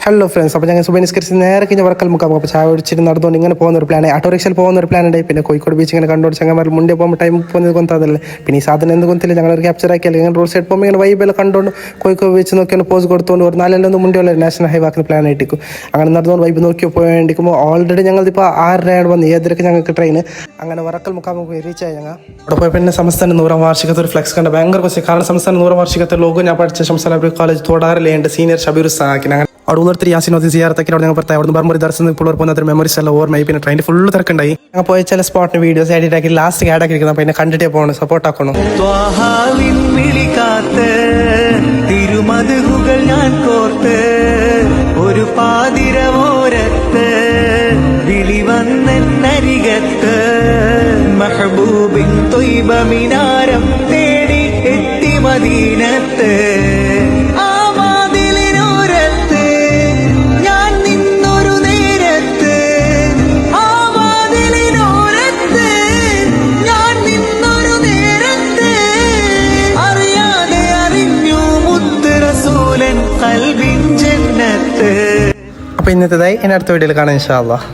Hello friends, അപ്പോൾ ഞങ്ങൾ സുബൈനിസ്കരിച്ച് നേരെ കഴിഞ്ഞ് വർക്കൽ മുക്കാം. അപ്പോൾ ചായ ഒടിച്ചിട്ട് നടന്നുകൊണ്ട് ഇങ്ങനെ പോകുന്ന ഒരു പ്ലാൻ, ഓട്ടോറിക്ഷയിൽ പോകുന്ന ഒരു പ്ലാൻ ഉണ്ട്. പിന്നെ കോഴിക്കോട് ബീച്ച് ഇങ്ങനെ കണ്ടുകൊണ്ട് ചങ്ങന്മാർ മുന്നേ പോകുമ്പോൾ ടൈം പോകുന്നത് കൊന്തല്ലേ. പിന്നെ ഈ സാധനം എന്ത് കൊന്നില്ല, ഞങ്ങൾ ക്യാപ്ചർ ആക്കിയാൽ ഇങ്ങനെ റോഡ് സൈഡ് പോകുമ്പോൾ ഇങ്ങനെ വൈബെല്ലാം കണ്ടുകൊണ്ട് കോഴിക്കോട് ബീച്ച് നോക്കിയാണ് പോസ് കൊടുത്തുകൊണ്ട് ഒരു നാലെല്ലാം മുന്നേ നാഷണൽ ഹൈവേ ആക്കുന്ന പ്ലാൻ ആയിട്ടിരിക്കും. അങ്ങനെ നടന്നുകൊണ്ട് വൈബ് നോക്കി പോയിട്ടിരിക്കുമ്പോൾ ഓൾറെഡി ഞങ്ങളിപ്പോൾ 6:30 വന്ന് ഏതൊക്കെ ഞങ്ങൾക്ക് ട്രെയിൻ അങ്ങനെ വറക്കൽ മുക്കാം റീച്ച് ആയി. ഞങ്ങൾ അവിടെ പോയി പിന്നെ സംസ്ഥാന 100ാം വാർഷികത്തെ ഒരു ഫ്ലെക്സ് കണ്ട ഭയങ്കര കുറച്ച്. കാരണം സംസ്ഥാന 100ാം വാർഷികത്തെ ലോഗോ ഞാൻ പഠിച്ച ശംസല കോളേജ് തോടാറിലേണ്ട് സീനിയർ ഷബീർ സാക്കി അവിടെ ഉള്ളൊരു യാസിനോദി സിയാറത്തൊക്കെ അവിടെ ഞങ്ങൾ പുറത്തായി. അവിടെ ബർമറി ദർശനം ഇപ്പോൾ പോകുന്ന മെമ്മറീസ് എല്ലാം ഓർമ്മയായി. പിന്നെ ട്രെയിൻ ഫുള്ള് തിരക്കുണ്ടായി. ഞങ്ങൾ പോയ ചില സ്പോട്ടിന് വീഡിയോസ് എഡിറ്റ് ആക്കി ലാസ്റ്റ് ആഡ് ആക്കിയിരിക്കുന്നത്. പിന്നെ കണ്ടിട്ടേ പോകണം, സപ്പോർട്ട് ആക്കണം. തിരുമതുകൾ ഞാൻ കോർത്ത് ഒരു പാതിരവോരത്ത് വിളി വന്നരികത്ത് മെഹബൂബിൻ ത്വയ്ബ മിനാരം തേടി എത്തി മദീനത്ത്. അപ്പോൾ ഇന്നത്തേതായി ഇനി അടുത്ത വീഡിയോയിൽ കാണാം ഇൻഷാ അല്ലാഹ്.